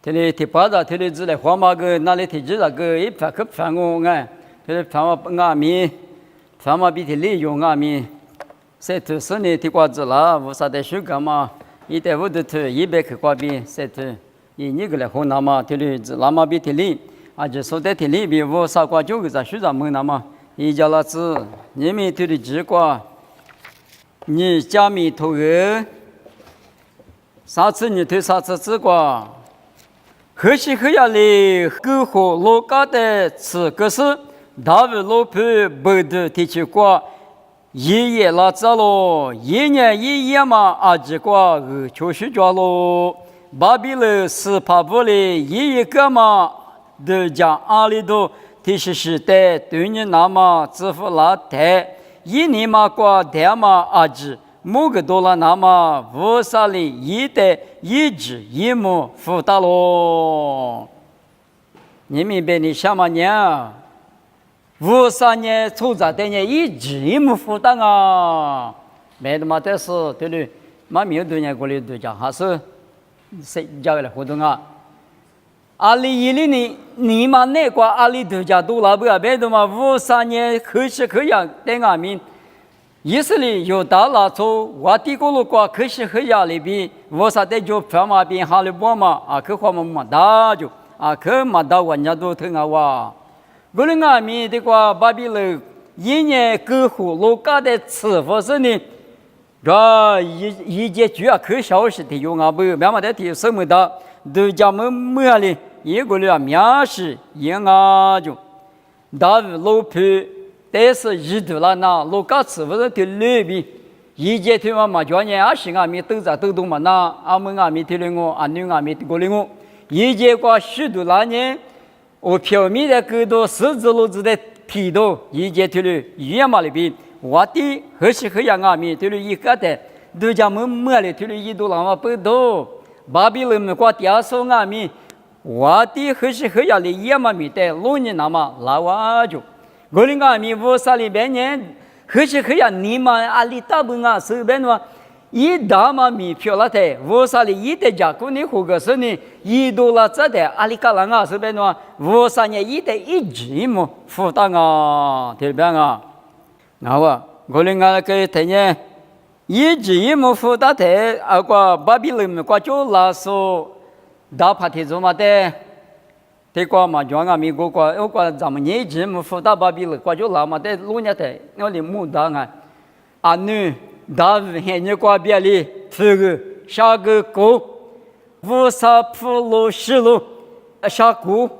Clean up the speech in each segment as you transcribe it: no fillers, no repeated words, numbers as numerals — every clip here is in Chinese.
这里提巴扎，这里只来花马个哪里提只那个一盘可盘我哎，这里盘我阿米，盘我比提利用阿米，这头是呢提瓜子啦，我啥的水干嘛？一袋五的头100克瓜比，这头你个来红那么，这里只那么比提利，啊就说的提利比我啥瓜就个在水上么那么，一家老子你们这里只瓜，你家米头个，啥子你头啥子只瓜？何西何亚里各和罗嘎的此个是大卫罗普不的提起过，一夜拉扎咯，一年一夜嘛阿吉过确实抓咯，巴比勒斯帕布里一个嘛的讲阿里多提示是的对你那么支付拉的，一年嘛过的嘛阿吉。某个多了，那么无啥里一代一直一目负担咯。你明白你什么呢？无啥呢？出在的呢一直一目负担啊！没得嘛，但是对了，嘛没有多年过来都讲还是谁教来活动啊？阿里一里呢，你嘛那个阿里都讲多了不要别的嘛，无啥呢？可是可样在外面。以色列有大拉出我的个路过可是很压力比我啥的就反嘛变哈利波嘛啊可话嘛大就啊可嘛大我家都听啊哇我们阿米的个巴比伦一年各户路家的吃法是呢这一节主要可消息的用啊不慢慢的提什么的都讲么哩一个人面试一啊就大路皮但是一度了那路嘎吃不是的里边，一节头嘛叫人啊行啊米都在都动嘛那阿们啊米头的我阿女啊米过来我，一节过许多那年，我表面的更多十字路子的皮头，一节头的远嘛里边，我的何时何样啊米头的一个的，都讲么里头的一度那么不多，巴比伦们过第二首啊米，我的何时何样的也嘛米的，老年那么老啊就。我们阿米乌萨里边呢，何时何样你们阿里大本啊，手边话一大嘛米票了的，乌萨里一的家过你胡个是呢，一多了这的阿里卡朗啊，手边话乌萨呢一的一直么负担啊，对边啊，那我们阿个的呢，一直么负担的，啊个巴比伦个就拉说大帕提做嘛的。这个嘛，讲啊，美国我咱们年轻么负担巴比了，过就老嘛，在路年的我的木当啊，啊女大日现在过别里，这个下个沟，乌沙普路西路，下沟，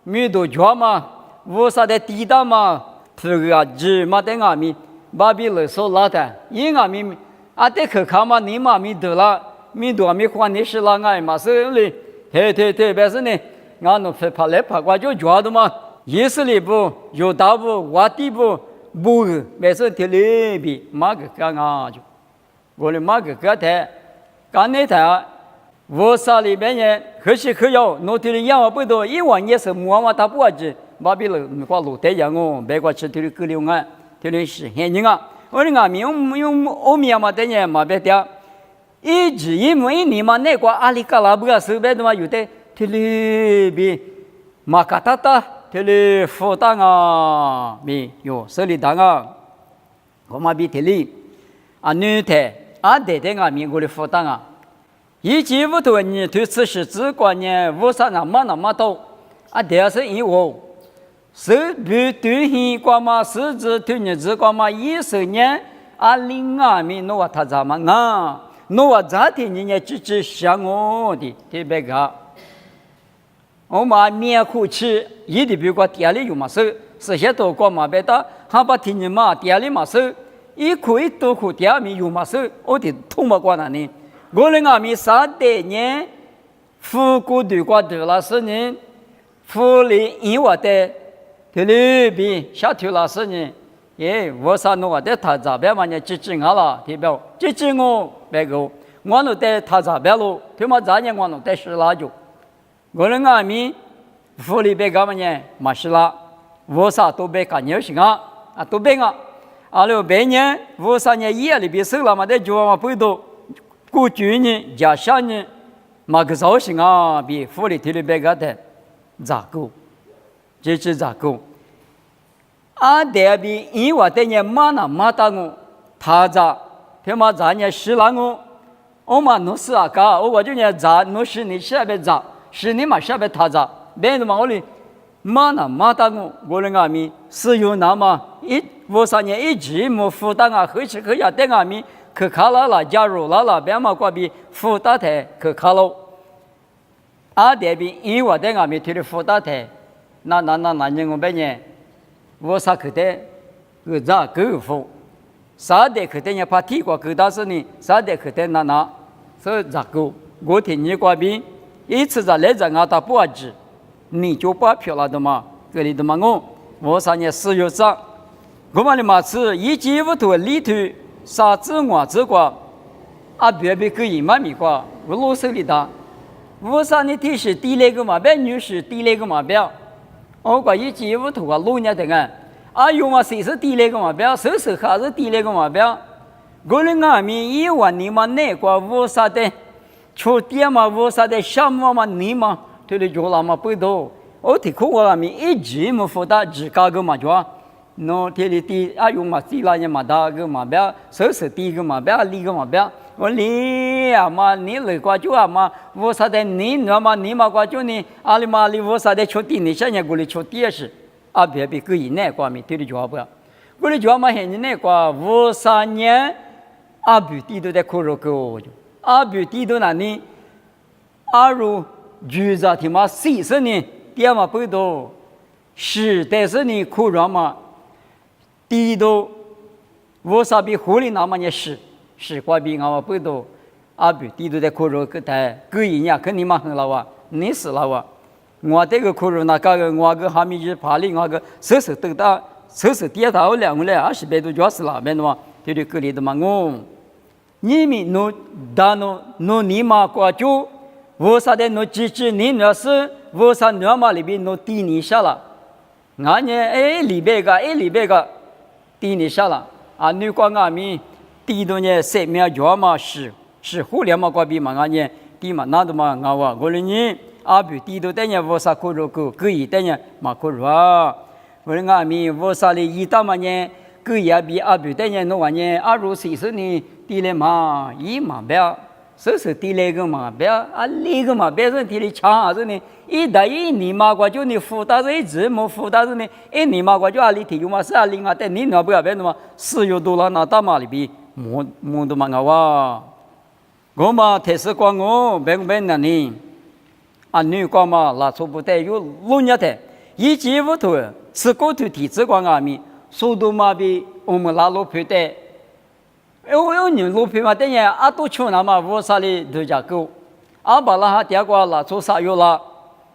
米都叫嘛，乌沙的地大嘛，这个啊，只嘛在外面，巴比了说老的，因外面啊，在可看嘛，你嘛米得了，米多米换的是哪个嘛是嘞，对，但是呢。俺们拍来拍过就觉得嘛，以色列不犹大不我地不不，没事提里边马个干啊就，我的马个干台，干那台，我啥里边呢？可是可要，弄提里养我不多，一万也是木瓦大不子，马比了挂路带养哦，别个吃提里够了啊，提里是现人啊，我的俺们用欧米嘛的呢嘛别的，一直因为你嘛那个阿里嘎拉不个手边的嘛有的。这里边马卡塔塔，这里负担啊，没有手里当啊，我们比这里啊女的啊对的啊，美国的负担啊，一季五头你对此事只管呢，无啥那么多啊，第二是因为是对对应光嘛，是指对你只光嘛，10年啊零啊米诺瓦他咋嘛啊，诺瓦咋的你也只想我的特别个。我们面苦吃，一的比如店里有嘛事，这些都过嘛别的，还把听你嘛店里嘛事，一苦一多苦店里有嘛事，我的痛嘛过哪呢？我们阿米啥的呢？富贵对过对了是呢，富里因我的，这里边下头了是呢，我啥弄我的他咋别嘛呢？支持我了，对不？支持我别个，我弄的他咋别了？他妈咋呢？我弄的是哪就？我们阿米福利别干嘛呢？马西拉，我啥都别干牛行啊，都别啊。阿六别呢，我啥呢？夜里别收了嘛，在家嘛不多，过去呢，家乡呢，马个造型啊，比福利提的别个的咋个，这是咋个？啊，得比因为等人马那马当我，他咋，他妈咋人是啷个？我嘛弄死啊个，我就人咋弄死你下边咋，是你嘛下边他咋，别的嘛我哩马那马当我的阿弥是有那么我3年一直没负担啊，何时何呀的阿弥去卡了，加入了，别嘛过比负担的去卡了，啊得比因为的阿弥提的负担的，那人我别人，我啥去的，个咋个付。啥的可等人怕提过给但是呢，啥的可等那，所以咋个？我听你过边，一次在来在俺打不止，你就把票了的嘛，这里的嘛我3年4月3，我们的马是一季5头里头啥子我这个，啊别个一万米个，我老手里的，我3年提示第2个嘛，别女士第2个嘛别，我个一季5头个老年的人。啊，用嘛谁是第2个嘛标，谁是还是第2个嘛标？我的阿弥以为你们那个无啥的，出点嘛无啥的项目嘛你嘛，对的做了嘛不多。我听过我阿弥一直没负担，只搞个嘛做，喏，这里第啊用嘛第2嘛大个嘛标，谁是第1个嘛标，2个嘛标。我你啊嘛，你来过就啊嘛，无啥的你那么你嘛过就你，阿里嘛里无啥的出第2，现在过来出第2是。啊，别个人那个咪对的就不要，我的就嘛现在那个53年，阿别地都在苦肉狗，阿别地都那里，阿如住在他妈40年，爹嘛不多，是但是呢苦肉嘛，地都53比狐狸那么也是过比俺嘛不多，阿别地都在苦肉个台，个人呀跟你嘛很老啊，你是老啊。我这个苦肉那个我个还没去爬哩，我个手等到手跌倒了，我来20倍多就是那边的嘛，就是这里的嘛我，你们侬大侬你嘛过就，我啥的侬支持你那是我啥那嘛里边侬低你下了，俺呢里边个低你下了，啊你光俺们低多呢生命就嘛是互联嘛过比嘛俺呢低嘛那都嘛俺我了呢。阿比地都等人我啥苦肉个，个一等人嘛苦肉啊！我阿弥我啥哩一大嘛呢？个也比阿比等人弄完呢？阿如40年地嘞嘛，一嘛不要，是地嘞个嘛不要，啊那个嘛别人地里抢啥子呢？一打一年嘛过就你负担是一直没负担是呢？一年嘛过就阿里提有嘛是阿里啊，但你那不要别的嘛，4月多了那大嘛里边没都嘛个哇！我嘛特是光我别那里。啊，女光嘛，那出不带有6年的，一季5头，是过头体质光阿弥，速度嘛比我们那路配的，有人路配嘛，等于啊都穷那嘛，无啥哩都家狗，啊把那哈第二个那出啥有了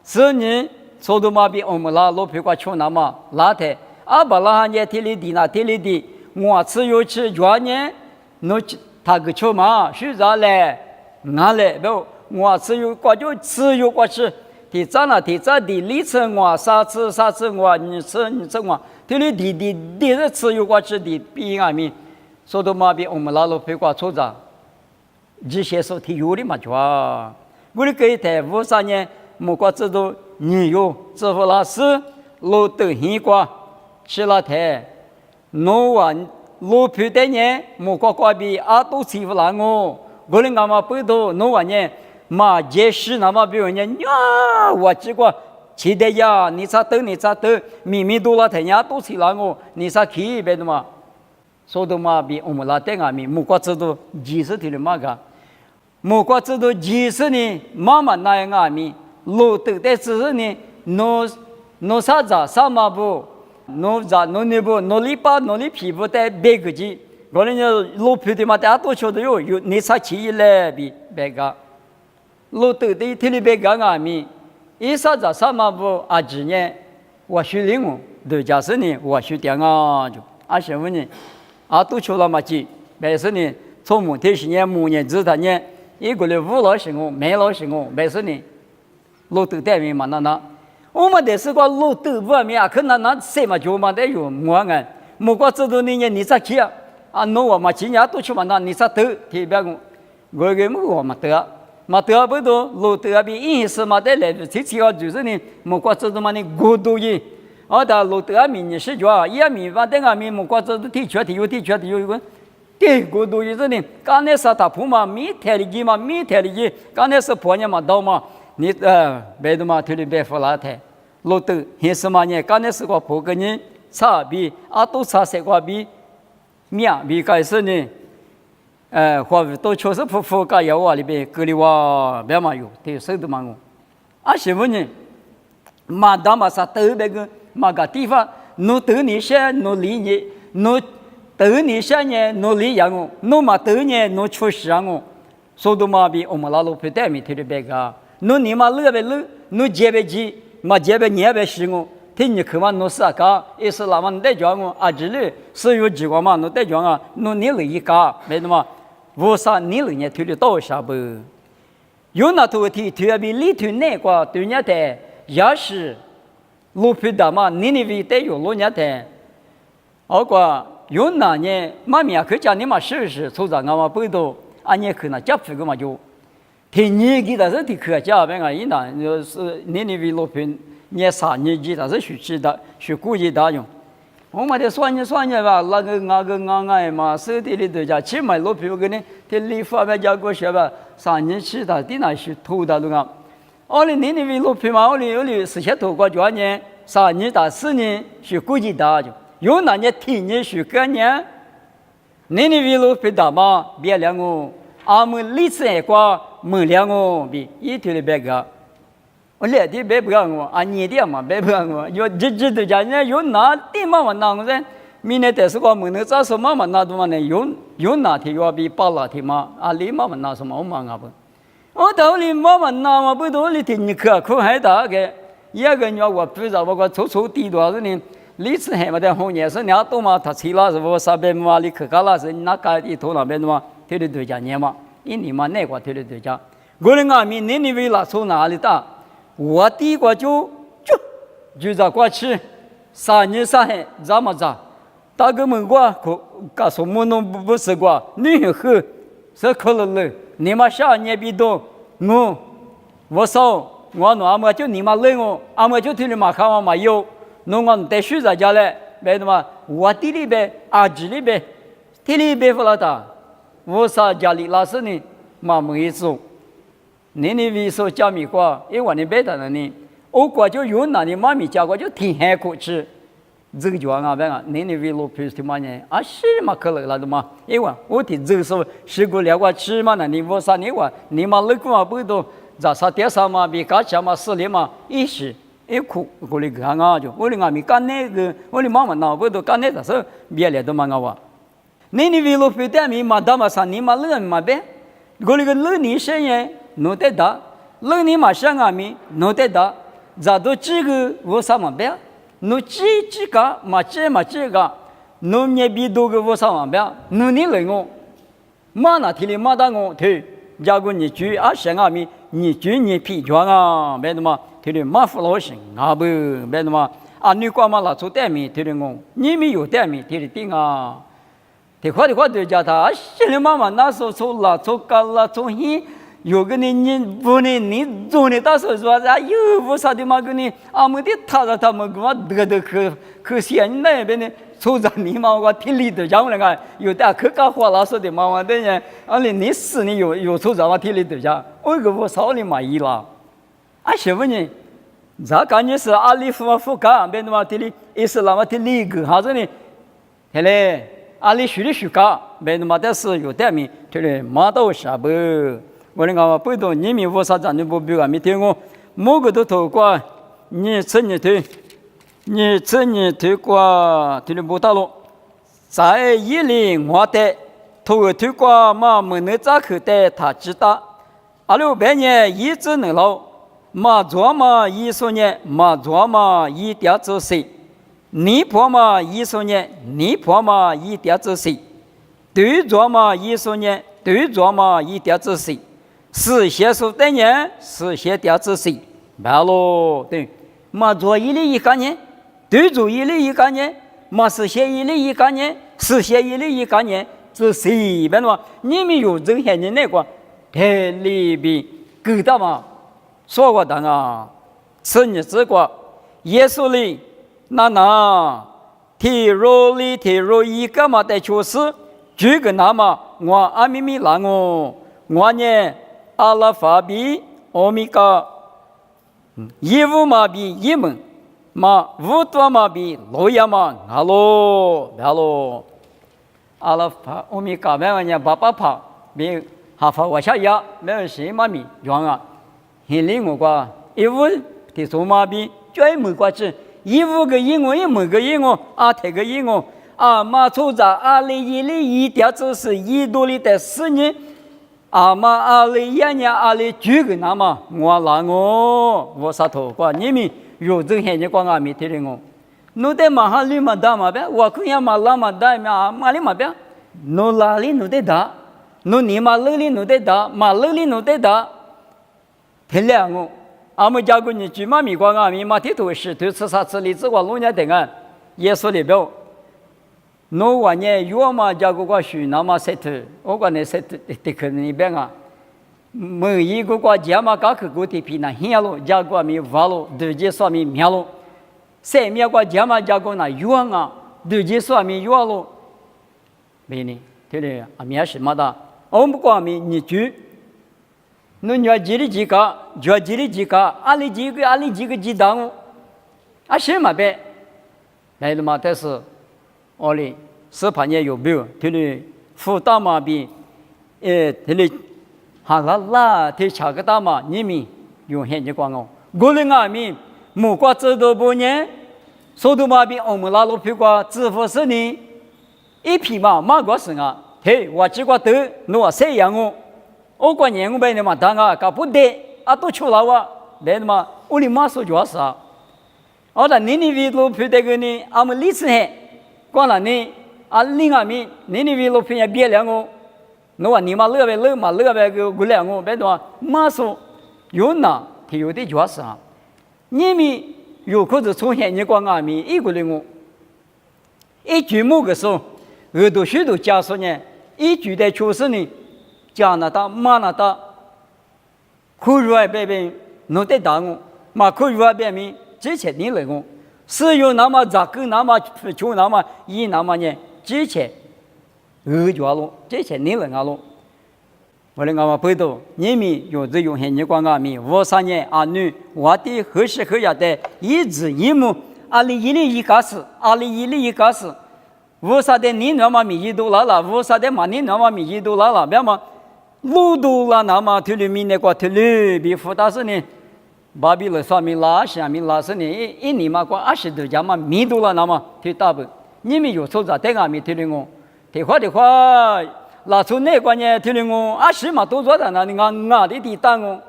，10年速度嘛比我们那路配个穷那嘛，那的，啊把那哈呢体力的，我吃有吃原年，侬他个穷嘛，是啥嘞？哪嘞不？我只有过去，第3了，第3第2次我3次我你吃我，第2次有过去的比俺们，说的嘛比我们那路配过错着，这些说挺有的嘛就啊，我的给台53年，没过这都你有支付老师路都很过，去了台，弄完路配的呢，没过比啊都欺负了我的俺们不多弄完呢。嘛，也是那么比如人呀，我这个期待呀，你咋等，秘密多了，人家都起来我，你咋去别的嘛？说的嘛比我们那点阿米，木瓜子都20天的嘛个，木瓜子都20年，慢慢那样阿米，路得的只是呢，侬啥子啥嘛不，侬那不，侬里巴侬里皮肤的别个子，我人家路皮的嘛，大家都晓得有，你咋去来比别个？路得的天里别个阿米，一啥子啥嘛不啊？今年我学领我，对家是呢，我学点啊就啊什么呢？啊都出了嘛去，但是呢，从母天10年、母年子他呢，一个月5老是我，没老是我，但是呢，路得带面嘛那，我们得是个路得不面啊，可那什么就嘛得有我俺，莫过这多年你咋去啊？啊，侬我嘛今年都出嘛那，你咋得特别我个我嘛得。嘛得不多，路得比因是嘛得来，这几个就是呢，莫过这他妈的孤独的，的路得米你是叫，也米反正米莫过这地缺的有地缺的有一个，对孤独就是呢，刚才是他铺嘛，米太里基嘛，米太里基，刚才是婆娘嘛刀嘛，你别的嘛腿里别扶拉太，路得还是嘛呢，刚才是个婆个人差比都差些个比，面比开始呢。或者都确实不加油啊，里边隔离哇，别嘛有，对手都嘛我，媳妇呢，嘛当嘛啥都那个嘛个地方，侬得你些侬理你，侬得你些呢侬理养我，侬嘛得呢侬确实我，说都嘛比我们老婆带米推的别个，侬你嘛乐别乐，侬接别接，嘛接别年别是我。听你看嘛，侬是个，也是那么你带讲我，这里是有几个嘛，侬带讲啊，侬你了一个，没得嘛。为啥你了呢？推的多少不？有那头提推比里头那个对人的也是路皮的嘛，你那边得有路人的。我讲有那呢，妈咪去讲你嘛试试，从这嘛不多，你可能接这个嘛就，听你给他是的去讲别个，那就是你那边路皮，你啥年纪他是学习的，学估计的用。我们得算一吧，那个嘛，手底里头家起码路皮个呢，这理发边家过学吧，3年起的，第那是头的路啊。我哩你那边路皮嘛，我哩事先头过几年，3年到4年是估计的就，有那年10年是个年，你那边路皮大嘛，别两个，们历史一挂，没两个比一头的别个。我来的别不让我，你的嘛别不让我，有日都讲人有哪地嘛那个人，明年但是我们能找什么嘛那都嘛呢有哪天要比8哪天嘛里嘛那什么我嘛不，我到里嘛那嘛不到里天你可还大个，一个人我不知道我抽地多少年，历史还没得红颜色，伢都嘛他吃了是不300嘛里去干了是那个一头那边的嘛，对的对讲年嘛，一年嘛那个对的对讲，我的俺们你为了从哪里打？我第一个就在过去3年3年这么着，大哥们过告诉我们不是过，你喝是可能了，你们下年比多我说我那么就你们累我，们就听你们看我没有，那我带水在家嘞，别的嘛，我地里边这里边，地里边不拉达，我说家里老师呢，嘛没意思。你为说加米瓜，因为你别的呢，我过就有那你妈咪家过就挺海过去，这个就啊别个，你为路皮什么呢？是嘛可能了的嘛，因为我听这个说是过了过去嘛，那你我啥你话，你嘛那个嘛不都，咋啥点啥嘛，比家家嘛死里嘛，一时一哭，我哩看啊就，我哩俺们干那个，我哩妈妈那不都干那个事，别来都嘛我话，你为路皮点米嘛，他嘛啥你嘛冷嘛别，我哩个冷你些人。侬得打，冷你马上阿米，侬得打，咋都这个我啥嘛别，侬这个嘛这个，侬也比多个我啥嘛别，侬你冷我，马那天里马到我头，如果你去想阿米，你去你皮装啊，别的嘛，天里马不老行不，别的嘛，你干嘛拉出点米天里我，你没有点米天里顶啊，的话对家他，心里妈妈那时候从拉从干拉从黑。有个你不你做你到时候说有不啥的嘛个你们的他们给我得可现那边呢，抽着你嘛我听里头讲那个有的可搞花老说的嘛我的呢，你死你有抽着我听里头讲，我个我少你嘛一了，媳妇呢，这感觉是阿里夫干边的嘛听里也是那么听里个啥子呢，嘿嘞，阿里学干边的嘛但是有点名听里马到啥不。我那个不懂，你们为啥咱就不比俺没听过？某个都透过你这你推过推的不到了，在一里我的透过嘛没能咋去的他知道，600年一直能老，嘛做嘛100年，嘛做嘛1.4，你破嘛100年，你破嘛1.4，对做嘛100年，对做嘛1.4。是些数的年，是些点子谁？白喽，对，嘛做一里一个年，对做一里一个年，嘛是些一里一个年，是些一里一个年，这谁？别说你们有这些人那个，太里边给他嘛说过的啊，是你这个耶稣里那体弱一个嘛的确实，这个那么我阿咪咪让我呢阿拉法比欧米伽，一五嘛比一门嘛五多嘛比罗亚嘛阿罗阿拉法欧米伽没有呢爸爸怕比哈法我下呀没有谁嘛咪用啊，现在我个一五的数码比专门过去。15个英文，1个英文，2个英文，马出在2011条就是1多里的4年，嘛2012年2010个那么我让我啥头瓜，你们有这些人光阿米听我，侬在马哈里嘛打嘛呗，我看呀马拉嘛打马里嘛呗，侬哪里侬在打，侬你马哪里侬在打，马哪里侬在打，听了我。阿们家过你居嘛米光阿米嘛地图是对吃啥吃里子我弄年等啊，耶稣里边，侬话呢有嘛家过个许那么塞头，我讲呢塞头的可能里边啊，每一个国家嘛各个国的皮那现了家过米挖了，对接说米苗了，三面国家嘛家过那有啊，对接说米有了，没呢，对的阿米是嘛的，我们光米你居。侬要几里几个，就几里几个，阿里几个几档，什么呗？来了嘛？但是，我哩是怕你有病，这里辅导嘛比，这里哈啦，这查个大嘛，你们用现金光哦。我哩阿米，木瓜制度不呢？速度嘛比我们拉路皮瓜支付是呢，一匹嘛马瓜是啊，嘿，我只管得，侬谁养我？我管年我被你嘛当啊，搞不得都出来哇，来嘛，我哩马说就是啊，那你为路皮这个呢，我们历史嘿，光了你另外面，你为路皮也别了我，侬话你嘛乐呗个过来我，别的马说有哪他有的就是啊，你们有可是从现你光阿米一个人我，一句某个时候，耳朵许多家属呢，一句的确实呢。加拿大、马拿大，可以外边弄得大我，嘛可以外边面之前你来我，是有那么杂个那么穷那么那么呢？之前家了，之前你来了，我来我背到你们有这用现你光阿米，53年女，我的何时何样的一子一母，2010开始，2010开始，53的你那么米一度了，53的嘛你那么米一度了，别嘛。路途啦，那么推理米那个推理比复杂是呢，巴比伦说米拉下米拉是呢，一年嘛过20多家嘛米多了，那么推大不？你们有错在这个米推理我，的话，拉出那个呢推理我20嘛多做的那你的地当我，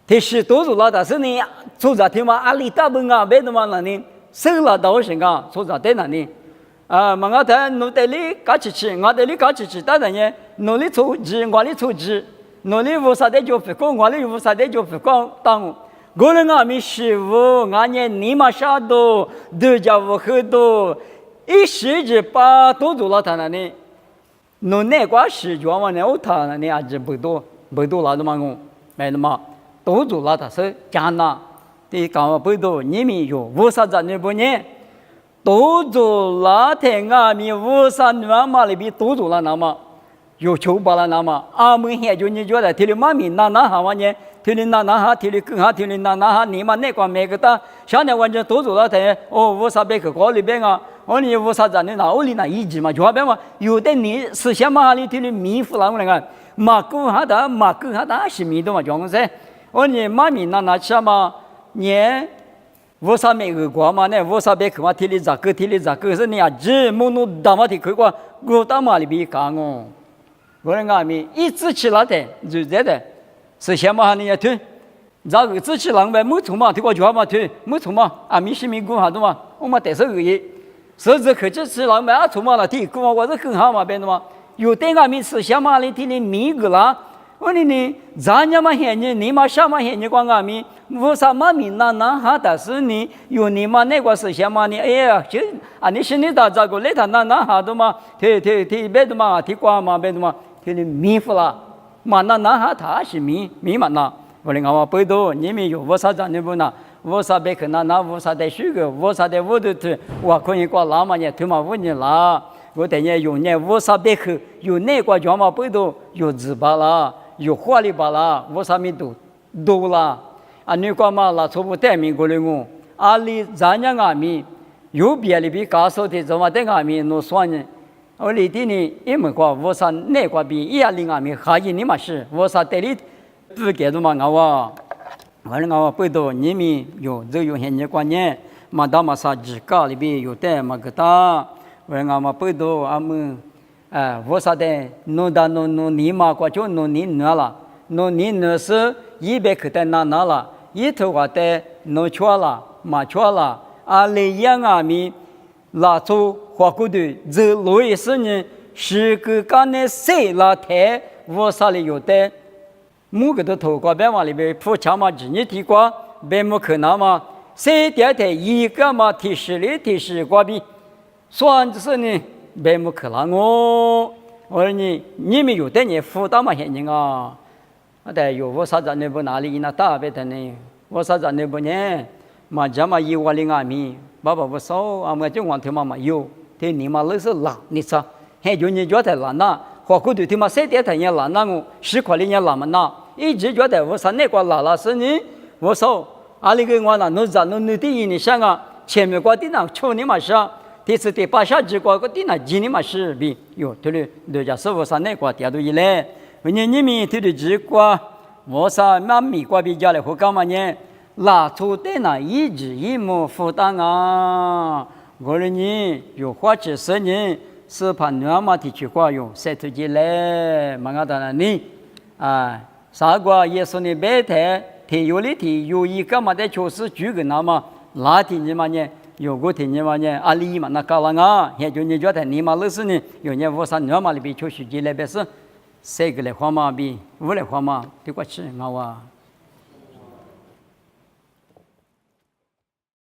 第10多做了的是呢，错在听嘛阿里大不别的嘛那呢，生了多少个错在在那呢？嘛我在努力里搞起去，我在里搞起去，当然呢，努力出值，我里出值，努力无啥的就不讲，我里无啥的就不讲，当我人阿米师傅，俺呢你嘛啥多，都家务很多，一时之把都做了他那呢，侬那个时间嘛呢，我他那呢还是不多了的嘛我，买的嘛，都做了他是加拿，的讲不多，你们有无啥子呢不呢？都做了天阿米53年嘛里边都做了那么有求把了那么阿们现就你觉得提里妈咪那哈完呢提里那哈提里更哈提里那哈你嘛那个每个的现在完全都做了天53百个高里边啊我你53站的那屋里那一级嘛就边嘛有的你思想嘛里提里米夫啦我那个马狗哈达是米的嘛讲噻我你妈咪那吃嘛你53每个国嘛呢，53百克嘛，提里咋个是你啊？只么弄大嘛提克个，我大嘛里边讲哦，我人家咪一直起来的，就这的，是什么哈你也推，咋个自起浪呗？没错嘛，提个脚嘛推，没错嘛，米是米工哈的嘛，我嘛得手个嘢，甚至可只起浪呗，错嘛了提，个我是更好嘛变的嘛，有的阿米是什么里提里米个啦。我呢，咱家嘛现在你嘛什么现在光阿米，我什么米那哈，但是呢，有你嘛那个是什么呢？哎呀，就你是你打这个来他那哈的嘛，别的嘛，光嘛别的嘛，你米服啦，嘛那哈他是米嘛那，我哩我背到你们有我啥子你不拿，我啥别去拿我啥的许个，我啥的我都去，我可以挂拉嘛呢，他妈问你啦，我等下用呢我啥别去，有那个叫嘛背到有字巴啦，有花里巴啦，我啥没都啦，啊你干嘛啦？错不带名过来我，阿里咱家阿米有别的比搞手的怎么带阿米弄算呢？我里地呢，也没过，我啥那个比一样的阿米还有你嘛是，我啥带里。不给的嘛，我背到你们有这有现在观念，嘛到嘛啥子搞里边有的嘛个大，我背到俺们，我啥的弄你嘛过就弄你那了，弄你那是100克的那了，一头话的弄错了，嘛错了，阿里样阿米拉出花骨的这路易斯呢，是个干的谁拉台，我啥里有的。每个都透过边往里边铺墙嘛，今年提过，边没可能嘛，谁点的一个嘛提示过比，算是呢，边没可能哦。我说你们有的人辅导嘛现在啊，但有我啥子那不哪里那大别的呢？我啥子那不呢？嘛这么1万零阿米，爸爸不少，俺们就往头嘛有，对你嘛那是懒，你说，还就你觉得懒呐？花骨头他妈谁点他也懒那我10块钱也懒嘛那，一直觉得我说那个懒了是呢，我说阿里个我那弄的你想啊，前面个的那抽你嘛是，第次第8下子个的那几你嘛是比哟，对了，人家说我说那个点都一来，你们对的这个，我说妈咪个比家里会干嘛呢？拉出的那一直一模负担啊，我说你有花钱10年。是判断嘛提出过用，谁推荐来？嘛个当然你啊，啥个也是你白台，提有的提有一个嘛的确实举个那么哪天你嘛呢？有个天你嘛呢？阿里嘛那搞了啊，也就你觉得你嘛那是呢？有年我上你嘛里边确实进来别是，谁个来花嘛比，我来花嘛，对过去我哇。